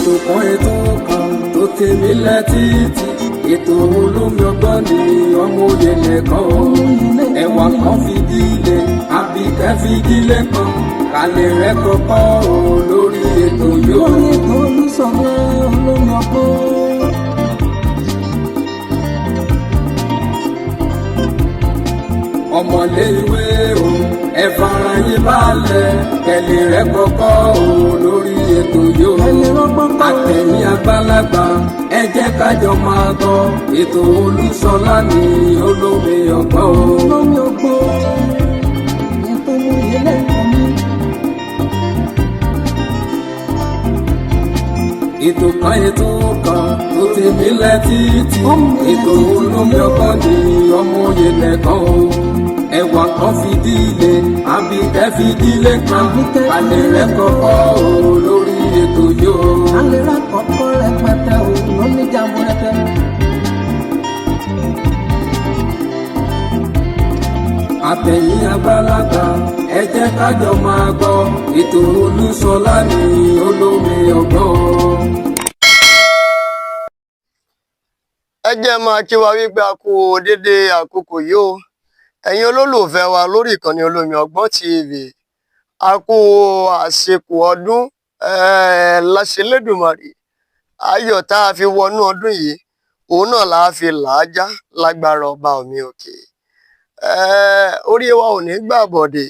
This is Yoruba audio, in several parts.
ètò kan tó tèmi létí ètò olómi ọgbọ́n ni ọmọ òye nìkan o ẹwà kan fìdílé àbíkẹ́ fìdílé kan kálẹ̀ rẹ̀ kọ́kọ́ o lórí ètò yóò. lórí ètò Olúṣọlá olómi ọgbọ́n. ọmọlé ìwé o ẹ fara yín balẹ̀ kẹlẹ̀ rẹ̀ kọ́kọ́ o lórí ètò yóò. àtẹ̀yìn àgbàlagbà ẹ jẹ́ kájọ máa gbọ́ ètò Olúṣọlá ní olómi ọgbọ́n o. olómi ọgbọ́n ètò ìyẹlẹ ìkànnì. ètò kan tó tèmi létí ètò olómi ọgbọ́n ní ọmọ òye nìkan o ẹwà kan fìdílé àbíkẹ́ fìdílé kan alẹ́ rẹ̀ kọ́kọ́ o lórí ètò yóò. alẹ́ rẹ̀ kọ́kọ́ rẹpẹtẹ o lóní jàmbó rẹpẹ. àtẹ̀yìn àgbàlagbà ẹ jẹ́ kájọ máa gbọ́ ètò Olúṣọlá ní olómi ọgbọ́n. ẹ jẹ́ máa kí wa wípé a kú dédé àkókò yìí o ẹ̀yin olólùfẹ́ wa lórí ìkànnì olómi ọgbọ́n TV a kú àsìkò ọdún láṣẹ Elédùmarè ayọ̀ tá a fi wọnú ọdún yìí òun náà la fi làájá lágbára ọba omi òkè orí wa ò ní gbàbọ̀dè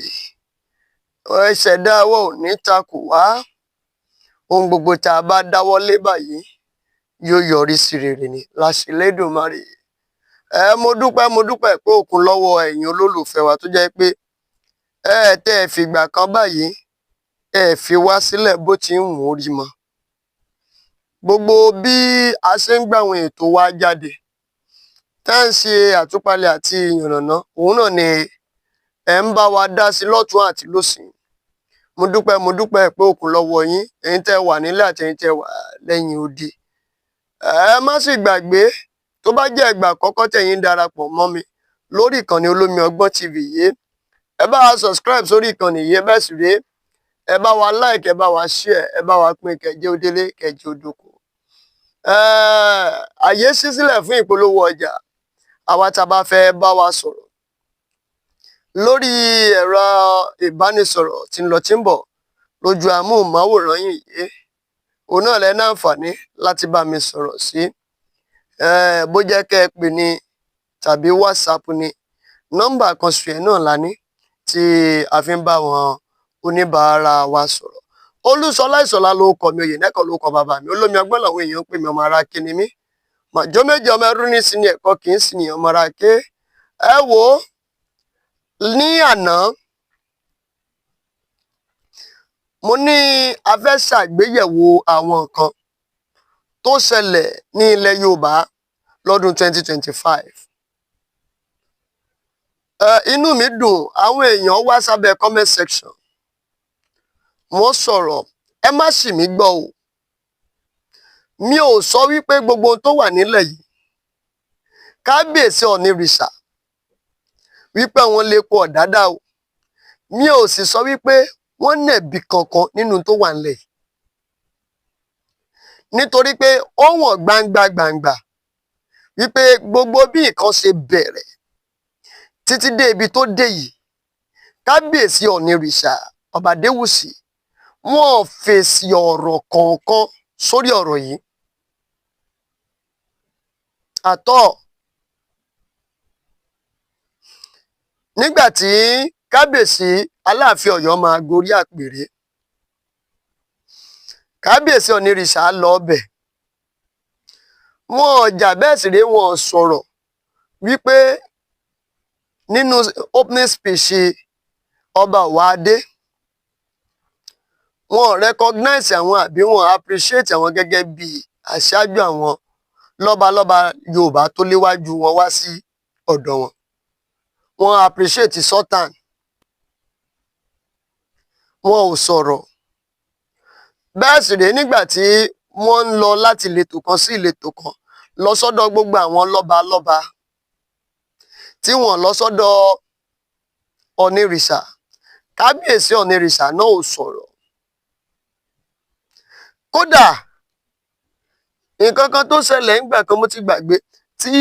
ìṣẹ̀dá wa ò ní takò wá ohun gbogbo tá a bá dáwọ́lé báyìí yóò yọrí sí rere ni láṣẹ Elédùmarè. mo dúpẹ́ pé òkun lọ́wọ́ ẹ̀yin olólùfẹ́ wa tó jẹ́ pé tẹ́ ẹ fìgbà kan báyìí ẹ fi wá sílẹ̀ bó ti ń wù ú rí mọ́ gbogbo bí a ṣe ń gbàwọn ètò wa jáde tá à ń ṣe àtúpalẹ̀ àti ìyànnàná òun náà ni ẹ ń bá wa dá sí lọ́tún àti lósì mo dúpẹ́ pé òkun lọ́wọ́ yín ẹ̀yin tẹ́ wà nílẹ̀ àti ẹ̀yin tẹ́ wà lẹ́yìn odi ẹ má sì gbàgbé tó bá jẹ́ ìgbà àkọ́kọ́ tẹ̀yin darapọ̀ mọ́ mi lórí ìkànnì olómi ọgbọ́n TV yìí ẹ bá wa subscribe sórí ìkànnì yìí bẹ́ẹ̀ sì rèé ẹ bá wa like ẹ bá wa share ẹ bá wa pín kẹjẹ òdélé kẹjẹ òdòkó àyè ṣí sílẹ̀ fún ìpolówó ọjà àwa tá a bá fẹ́ bá wa sọ̀rọ̀ lórí ẹ̀rọ ìbánisọ̀rọ̀ tí ń lọ tí ń bọ̀ lójú amóhùnmáwòrán yìí òun náà lẹ ní àǹfààní láti bá mi sọ̀rọ̀ sí bó jẹ́ kẹ́ ẹ pè ní tàbí WhatsApp ní nọ́mbà kan ṣoṣo náà la ní tí a fi ń bá wọn oníbàárà wa sọ̀rọ̀ Olúṣọlá Ìṣọ̀lá ló kọ mi òye nẹ́kọ̀ọ́ ló kọ bàbá mi olómi ọgbọ́n làwọn èèyàn ń pè mí ọmọ ara ké ni mí màjọ méjì ọmọ ẹrú ní sí ni ẹ̀kọ́ kì í sì ní ọmọ ara ké ẹ wò ó ní àná mo ní a fẹ́ ṣàgbéyẹ̀wò àwọn nǹkan tó ṣẹlẹ̀ ní ilẹ̀ Yorùbá lọ́dún 2025 inú mi dùn àwọn èèyàn wá sábẹ́ comment section wọ́n sọ̀rọ̀ ẹ má ṣì mí gbọ́ o mi ò sọ wípé gbogbo ohun tó wà nílẹ̀ yìí kábíyèsí ọ̀nìrìṣà wípé wọ́n lè po ọ̀dádá o mi ò sì sọ wípé wọ́n nẹ̀bi kankan nínú tó wà nílẹ̀ yìí nítorí pé ó wọ̀n gbangba wípé gbogbo bí nǹkan ṣe bẹ̀rẹ̀ títí dé ibi tó dé yìí kábíyèsí ọ̀nìrìṣà ọba Adéwùsì wọ́n fèsì ọ̀rọ̀ kọ̀ọ̀kan sórí ọ̀rọ̀ yìí àtọ́ nígbà tí kábíyèsí Aláàfin Ọ̀yọ́ máa gorí àpèrè kábíyèsí ọ̀nìrìṣà lọ ọbẹ̀ wọn ọjà bẹ́ẹ̀ sì rèé wọn sọ̀rọ̀ wípé nínú opening speech ọba Ọ̀wáadé wọn recognize àwọn àbí wọn appreciate àwọn gẹ́gẹ́ bí aṣáájú àwọn lọ́balọ́ba Yorùbá tó léwájú wọn wá sí ọ̀dọ̀ wọn appreciate Sultan wọn ò sọ̀rọ̀ bẹ́ẹ̀ sì rèé nígbà tí wọ́n ń lọ láti ìletò kan sí ìletò kan lọ sọ́dọ̀ gbogbo àwọn lọ́balọ́ba tí wọ́n lọ sọ́dọ̀ ọ̀nìrìṣà kábíyèsí ọ̀nìrìṣà náà ò sọ̀rọ̀ kódà nǹkan kan tó ṣẹlẹ̀ ńgbà kan mo ti gbàgbé tí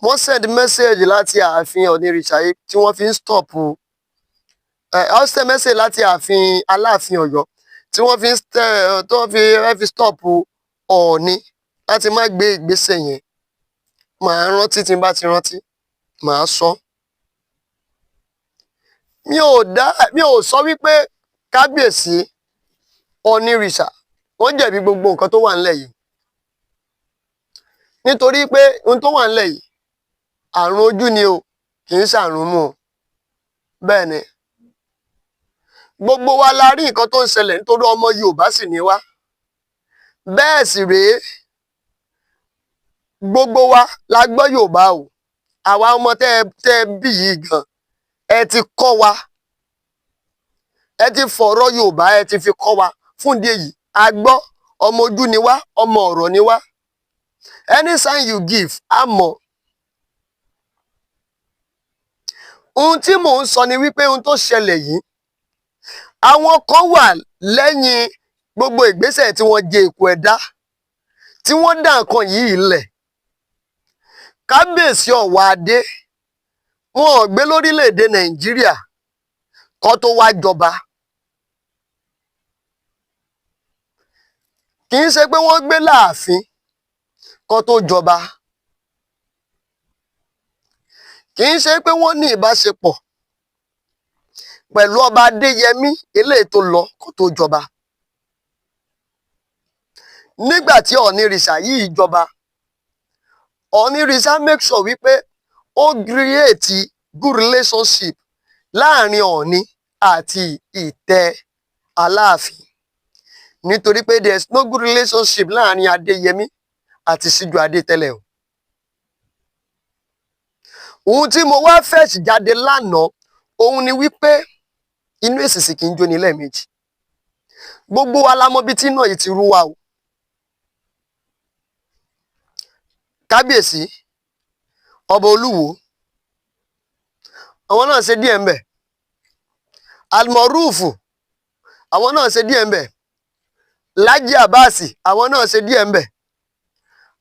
wọ́n send message láti ààfin onírìṣà yìí tí wọ́n fi ń stop wọ́n send message láti ààfin Aláàfin Ọ̀yọ́ tí wọ́n fi stop Ọọ̀ni láti má gbé ìgbésẹ̀ yẹn. Màá rántí tí n bá ti rántí màá sọ. Mi ò sọ wípé kábíyèsí onírìṣà wọ́n jẹ̀bi gbogbo nǹkan tó wà ńlẹ̀ yìí, nítorí pé ohun tó wà ńlẹ̀ yìí àrùn ojú ni o, kì í ṣàrùn mú o. Bẹ́ẹ̀ ni gbogbo wa la rí nǹkan tó ń ṣẹlẹ̀ nítorí ọmọ Yorùbá sì ni wá. Bẹ́ẹ̀ sì rèé gbogbo wa la gbọ́ Yorùbá o. Àwa ọmọ tẹ́ bí yìí gan ẹ ti kọ́ wa, ẹ ti fọ̀rọ̀ Yorùbá ẹ ti fi kọ́ wa. Fún ìdí èyí a gbọ́ ọmọ ojú ni wá, ọmọ ọ̀rọ̀ ni wá. Any sign you give a mọ̀. Ohun tí mò ń sọ ni wípé ohun tó ṣẹlẹ̀ yìí àwọn kan wà lẹ́yìn gbogbo ìgbésẹ̀ tí wọ́n jẹ èkó ẹ̀dá tí wọ́n dá nǹkan yìí lẹ̀. Kábíyèsí ọ̀wọ́ adé wọn ò gbé lórílẹ̀‐èdè Nàìjíríà kó tó wá jọba. Kì í ṣe pé wọ́n gbé láàfin kó tó jọba. Kì í ṣe pé wọ́n ní ìbáṣepọ̀ pẹ̀lú ọba Adéyẹmí eléyìí tó lọ kó tó jọba. Nígbà tí Ọ̀nìrìṣà yìí jọba, Ọ̀nìrìṣà make sure wípé ó create good relationship láàrin Ọ̀ọ̀ni àti ìtẹ́ Aláàfin, nítorí pé there is no good relationship láàrin Adéyẹmí àti Síjú-Adé tẹ́lẹ̀ o. Ohun tí mo wá fẹ̀sì jáde lánàá òun ni wípé inú èsìsì kì í jóni lẹ́ẹ̀mejì. Gbogbo wa la mọ̀ bí tí iná yìí ti rú wa o. Kábíyèsí ọba Olúwo àwọn náà ṣe díẹ̀ ńbẹ̀. Almọ̀rúùfù àwọn náà ṣe díẹ̀ ńbẹ̀. Lájí Àbáàsì àwọn náà ṣe díẹ̀ ńbẹ̀.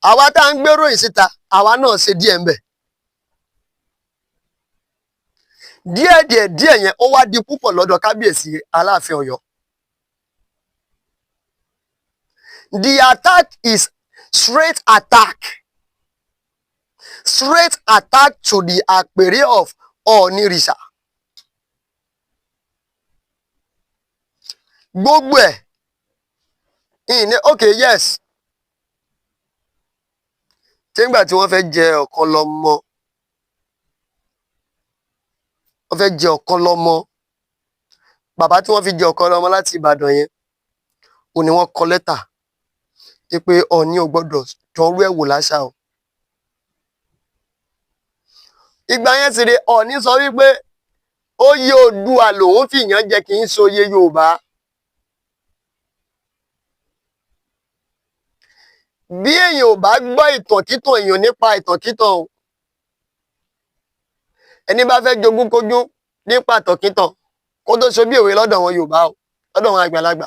Àwa tá à ń gbéròyìn síta àwa náà ṣe díẹ̀ ńbẹ̀. Díẹ̀ yẹn ó wá di púpọ̀ lọ́dọ̀ kábíyèsí Aláàfin Ọ̀yọ́. The attack is straight attack to the àpèrè of Ọ̀nìrìṣà. Gbogbo ẹ̀ okay yes nígbà tí wọ́n fẹ́ jẹ ọ̀kan lọ́mọ bàbá tí wọ́n fi jẹ ọ̀kan lọ́mọ láti Ìbàdàn yẹn ò ní wọ́n kọ lẹ́tà pé Ọọ̀ni ò gbọ́dọ̀ dánrú ẹ̀ wò láṣà o. Ìgbà yẹn sì rè Ọọ̀ni sọ wípé oyè Oòduà lòun fìyàn jẹ kì í ṣe oyè Yorùbá. Bí èèyàn ò bá gbọ́ ìtànkítàn èèyàn nípa ìtànkítàn o. Ẹni bá fẹ́ jogún kójú nípa ìtànkítàn kó tó ṣe bí òwe lọ́dọ̀ wọn Yorùbá o, lọ́dọ̀ wọn àgbàlagbà.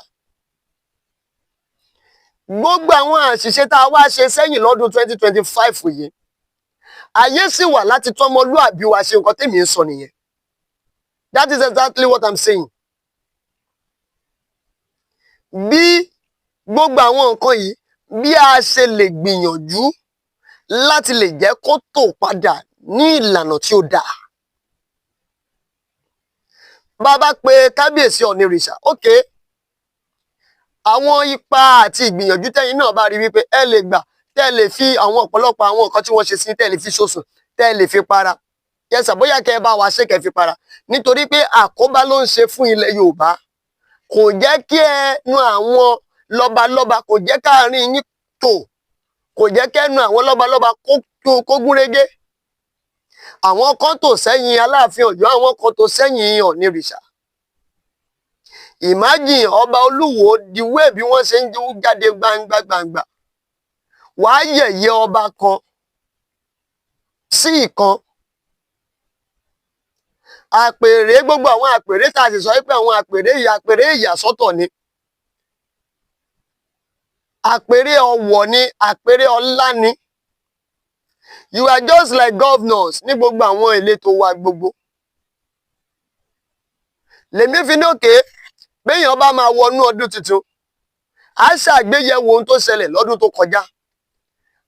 Gbogbo àwọn àṣìṣe tá a wá ṣe sẹ́yìn lọ́dún 2025 yìí ayé sì wà láti tún ọmọlúàbí wa ṣe nǹkan tèmi ń sọ nìyẹn. That is exactly what I'm saying. Bí gbogbo àwọn nǹkan yìí bí a ṣe lè gbìyànjú láti lè jẹ́ kó tò padà ní ìlànà tí ó dáa. Bàbá pé kábíyèsí Ọ̀nìrìṣà okay àwọn ipa àti ìgbìyànjú tẹ́yin náà bá rí wípé ẹ lè gbà tẹ́ lè fi àwọn ọ̀pọ̀lọpọ̀ àwọn nǹkan tí wọ́n ṣe sí tẹ́ lè fi ṣòṣùn tẹ́ lè fi para yẹsà bóyá kẹ́ ẹ bá wa ṣe kẹ́ fi para nítorí pé àkóbá ló ń ṣe fún ilẹ̀ Yorùbá. Kò jẹ́ kí ẹnu àwọn lọ́balọ́ba kò jẹ́ káàrin yín tò, kò jẹ́ kẹ́nu àwọn lọ́balọ́ba kó gún régé. Àwọn kan tò sẹ́yìn Aláàfin Ọ̀yọ́, àwọn kan tò sẹ́yìn Ọ̀nìrìṣà. Imagine ọba Olúwo diwé bí wọ́n ṣe ń jáde gbangba wàá yẹ̀yẹ́ ọba kan sí ìkan. Àpèrè gbogbo àwọn àpèrè tá a sì sọ pé àwọn àpèrè ìyàsọ́tọ̀ ni. àpèrè ọ̀wọ̀ ni, àpèrè ọlá ni. You are just like governors ní gbogbo àwọn ìletò wa gbogbo. Lèmi fi ní òkè béèyàn bá máa wọnú ọdún tuntun, á ṣàgbéyẹ̀wò ohun tó ṣẹlẹ̀ lọ́dún tó kọjá.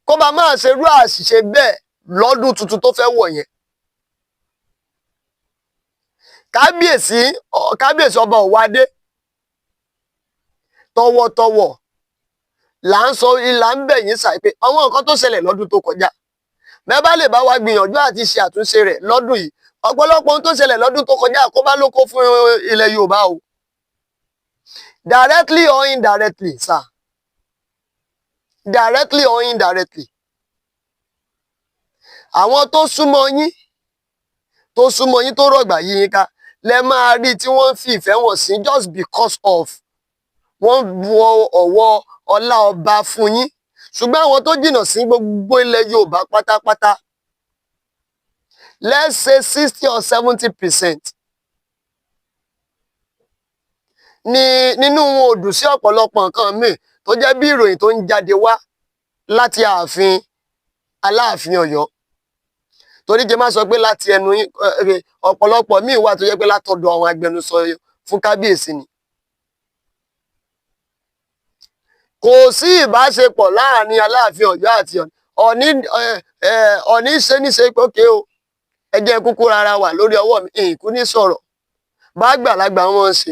Kó bá máa ṣerú àṣìṣe bẹ́ẹ̀ lọ́dún tuntun tó fẹ́ wọ̀ yẹn. Kábíyèsí ọba Ọ̀wádé tọwọ́tọwọ́ là ń sọ ìlà ń bẹ̀ yín ṣàì pé àwọn nǹkan tó ṣẹlẹ̀ lọ́dún tó kọjá bẹ́ẹ̀ bá lè bá wa gbìyànjú àti ṣe àtúnṣe rẹ̀ lọ́dún yìí. Ọ̀pọ̀lọpọ̀ ohun tó ṣẹlẹ̀ lọ́dún tó kọjá àkóbá ló kó fún ilẹ̀ Yorùbá o. Directly or indirectly, sir. Directly or indirectly. Àwọn tó súnmọ́ yín tó rọ̀gbà yí yín ká lẹ máa rí tí wọ́n fi ìfẹ́ wọn sí just because of wọ́n wọ ọ̀wọ́ ọlá ọba fún yín. Ṣùgbọ́n àwọn tó jìnnà sí gbogbo ilẹ̀ Yorùbá pátápátá, let's say 60 or 70% nínú wọn ò dùn sí ọ̀pọ̀lọpọ̀ nǹkan míì tó jẹ́ bí ìròyìn tó ń jáde wá láti ààfin Aláàfin Ọ̀yọ́. Torí kí n má sọ pé láti ẹnu ọ̀pọ̀lọpọ̀ míì wà tó jẹ́ pé látọ̀dọ̀ àwọn agbẹnusọ fún kábíyèsí ni. Kò sí ìbáṣepọ̀ láàrin Aláàfin Ọ̀yọ́ àti Ọ̀ọ̀ni ṣe níṣe pé ókè o, ẹ jẹ́ kúkú rárá wà lórí ọwọ́ mi, ìkú ní sọ̀rọ̀ bá gbàlagbà wọn ṣe.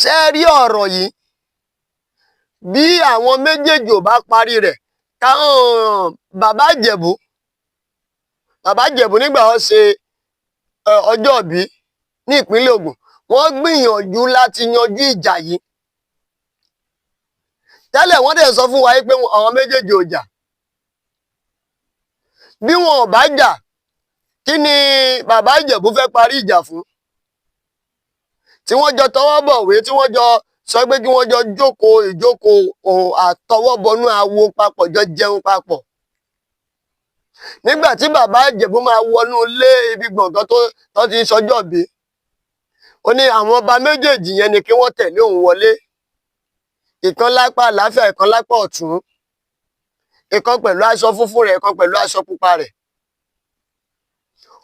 Ṣé ẹ rí ọ̀rọ̀ yìí bí àwọn méjèèjì ò bá parí rẹ̀ káwọn bàbá Ìjẹ̀bú nígbà wọ́n ṣe ọjọ́ ìbí ní ìpínlẹ̀ Ògùn, wọ́n gbìyànjú láti yanjú ìjà yìí. Tẹ́lẹ̀ wọ́n dẹ̀ sọ fún wa pé àwọn méjèèjì ò jà. Bí wọn ò bá jà, kí ni bàbá Ìjẹ̀bú fẹ́ parí ìjà fún? Tí wọ́n jọ tọwọ́ bọ̀wé, tí wọ́n jọ sọ pé kí wọ́n jọ ìjókòó àtọwọ́bọnú awo papọ̀, jọ jẹun papọ̀. Nígbà tí bàbá Ìjẹ̀bú máa wọnú ilé ibi gbọ̀ngàn tó ti ń sọjọ́ bí, ó ní àwọn ọba méjèèjì yẹn ni kí wọ́n tẹ̀lé òun wọlé. Ìkan lápá àlàáfíà, ìkan lápá ọ̀tún. Ìkan pẹ̀lú aṣọ funfun rẹ̀, ìkan pẹ̀lú aṣọ pupa rẹ̀.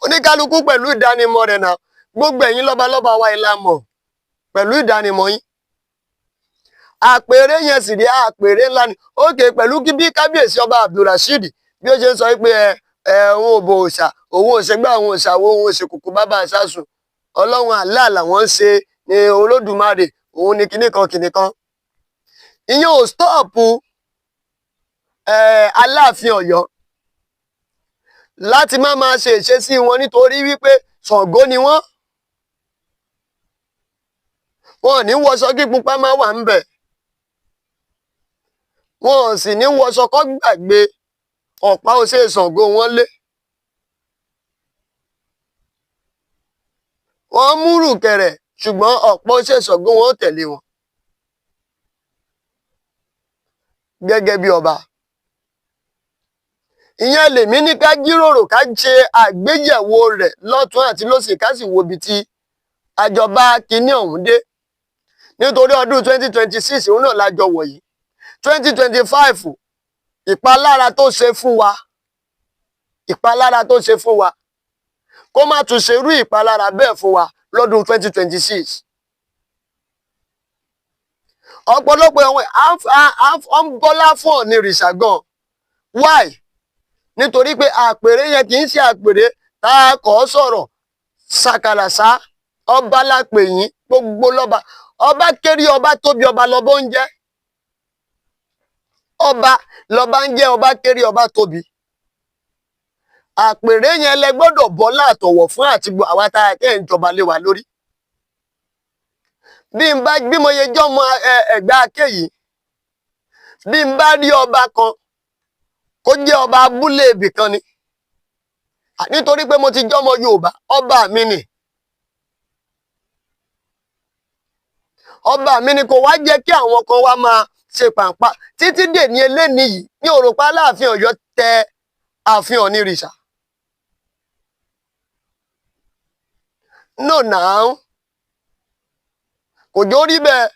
Oníkálukú pẹ̀lú ìdánimọ̀ rẹ̀ náà. Gbogbo ẹ̀yin lọ́balọ́ba wa ìlà mọ̀ pẹ̀lú ìdánimọ̀ yín. Àpèrè yẹn sì rí àpèrè ńlá ni. Ókè pẹ̀lú bí kábíyèsí ọba Abdulrasheed bí ó ṣe ń sọ pé òun ò bọ òòṣà, òun ò ṣègbà, òun ò ṣàwo, òun ò ṣèkùkù bàbá àṣàsùn. Ọlọ́run Allah làwọn ń ṣe ní Olódùmarè, òun ni kìnìkan. Ìyẹn ò stọ́ọ̀pù Aláàfin Ọ̀yọ́ láti má máa ṣe ìṣesí wọn nítorí wípé Ṣàngó ni wọ́n. Wọn ò ní wọṣọ kí pupa máa wà ń bẹ̀. Wọn ò sì ní wọṣọ kó gbàgbé ọ̀pá òṣè Ṣàngó wọn lé. Wọ́n múrù kẹ̀rẹ̀ ṣùgbọ́n ọ̀pá òṣè Ṣàngó wọn ò tẹ̀lé wọn. Gẹ́gẹ́ bí ọba. Ìyẹn lèmi ní ká jíròrò ká ṣe àgbéyẹ̀wò rẹ̀ lọ́tún àti lósì ká sì wo ibi tí àjọba kìíní ọ̀hún dé. Nítorí ọdún 2026 òun náà lájọ wọ̀ yìí. 2025 ìpalára tó ṣe fún wa kó má tún ṣe irú ìpalára bẹ́ẹ̀ fún wa lọ́dún 2026. Ọ̀pọ̀lọpọ̀ ẹ̀wọ̀n ń bọ́lá fún Ọ̀nìrìṣà gan. Why? Nítorí pé àpèrè yẹn kì í ṣe àpèrè tá a kọ́ sọ̀rọ̀ ṣàkàlàṣà ọba lápè yín gbogbo lọ́ba. Ọba kéré ọba tóbi ọba lọ́ba ń jẹ́. Ọba lọ́ba ń jẹ́, ọba kéré ọba tóbi. Àpèrè yẹn lẹ gbọ́dọ̀ bọ́lá àtọ̀wọ̀ fún àti àwa tá a kẹ́ ń jọba lé wa lórí. Bí mo yẹ jọ́mọ Ẹ̀gbá Aké yìí, bí n bá rí ọba kan kó jẹ́ ọba abúlé ibì kan ni. Nítorí pé mo ti jọ́mọ Yorùbá, ọba mi ni. Ọba mi ni kò wá jẹ́ kí àwọn kan wá máa ṣe pàǹpá títí dè ní eléni yìí ní òròpá Aláàfin Ọ̀yọ́ tẹ ààfin Ọ̀nìrìṣà. No now. Kò jó rí bẹ́ẹ̀.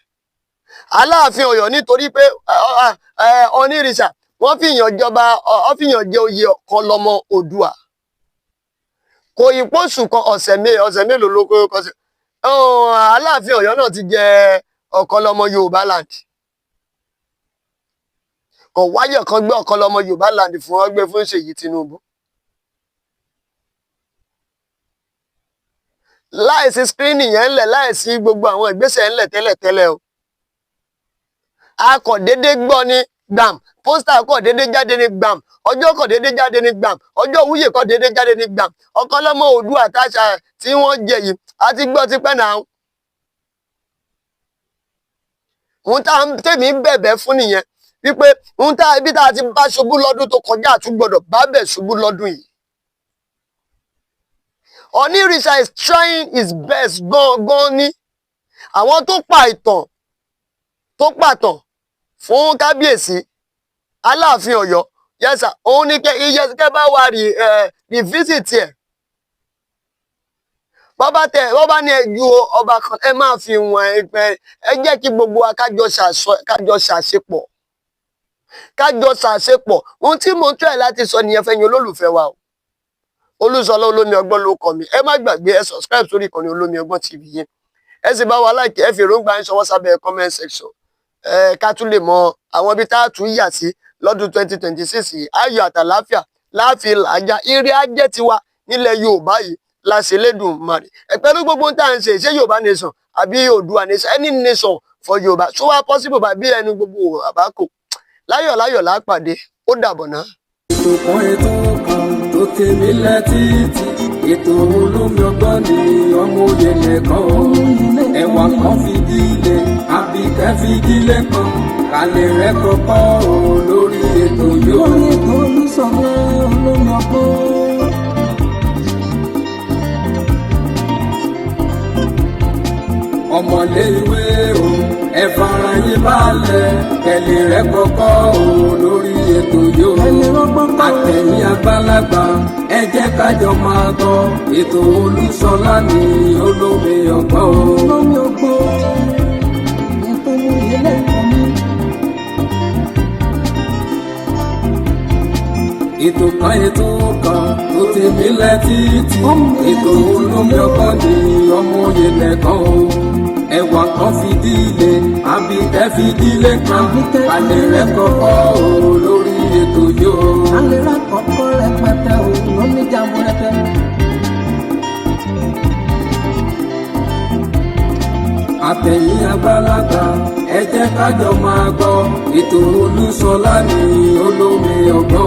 Aláàfin Ọ̀yọ́ nítorí pé onírìṣà wọ́n fìyàn jọba wọ́n fìyàn jẹ oyè ọ̀kan lọ́mọ Oòduà kò ì pósù kan ọ̀sẹ̀ mélòó ló kọ́ sí Aláàfin Ọ̀yọ́ náà ti jẹ ọ̀kan lọ́mọ Yorùbá land kò wáyé kan gbé ọ̀kan lọ́mọ Yorùbá land fún ọgbẹ́ fún Ṣèyí Tinubu láìsí screening yẹn ńlẹ̀ láìsí gbogbo àwọn ìgbésẹ̀ ńlẹ̀ tẹ́lẹ̀tẹ́lẹ̀ o a kò déédéé gbọ́ ní gbàm pósítà kò déédéé jáde ní gbàm ọjọ́ kò déédéé jáde ní gbàm ọjọ́ òwúyè kò déédéé jáde ní gbàm ọ̀kan lọ́mọ Oòduà àtàṣà tí wọ́n jẹ yìí a ti gbọ́ tipẹ́ náà ohun tá tèmi bẹ̀bẹ̀ fún nìyẹn wípé ohun tá ibi tá a ti bá ṣubú lọ́dún tó kọjá àtúgbọ́dọ̀ bá bẹ̀ ṣubú lọ́dún yìí Onírìṣà is trying his best gan ní àwọn tó pàtàn fún kábíyèsí Aláàfin Ọ̀yọ́ yẹsà òun ní kẹ bá wà rí visit ẹ bọ́bá ní ẹjú ọba kan ẹ máa fi wọn ẹ jẹ́ kí gbogbo wa kájọ ṣàṣepọ̀ ohun tí mo ń tẹ̀ láti sọ nìyẹn fẹ́yìn olólùfẹ́ wa o Olúṣọlá Olómi Ọgbọ́n ló kọ mi ẹ má gbàgbé ẹ subscribe sórí ìkànnì Olómi Ọgbọ́n TV yìí ẹ sì bá wa like ẹ fi èròǹgbà yín ṣọwọ́ sábẹ́ comment section ká tún lè mọ àwọn ibi tá a tún yà sí lọ́dún 2026 yìí ayọ̀ àtàláfíà láàfin làájá ire ajẹ́ tiwa nílẹ̀ Yorùbá yìí láṣẹ Elédùmarè pẹ̀lú gbogbo tá à ń ṣe Yorùbá nation àbí Oòduà nation any nation for Yorùbá so wá possible bí ẹnu gbogbo àbákò láyọ̀ lápàdé ó dàbọ̀ náà. ètò kan tó tèmi lẹ́tìtì ètò Olómi Ọgbọ́n ni ọmọ òye nìkan ẹ̀wà kan fìdílé àbíkẹ́ fìdílé kan kálẹ̀ rẹ̀ kọ́kọ́ lórí ètò yóò. lórí ètò Olúṣọlá Olómi Ọgbọ́n. ọmọlé ìwé o ẹ fara yín balẹ̀ kẹlẹ̀ rẹ̀ kọ́kọ́ lórí ètò yóò. àtẹ̀yìn àgbàlagbà ẹ jẹ́ kájọ máa gbọ́ ètò Olúṣọlá ní Olómi Ọgbọ́n o. Olómi Ọgbọ́n ètò ìyẹlẹ ìkànnì. ètò kan tó tèmi lẹ́tìtì ètò Olómi Ọgbọ́n ní ọmọ òye nìkan o ẹ̀wà kan fìdílé àbíkẹ́ fìdílé kan alẹ́ rẹ̀ kọ́kọ́ lórí ètò yóò. alẹ́ rẹ̀ kọ́kọ́ rẹpẹtẹ o lómi jàmbó rẹpẹ. àtẹ̀yìn àgbàlagbà ẹ jẹ́ kájọ máa gbọ́ ètò Olúṣọlá ní Olómi Ọgbọ́n.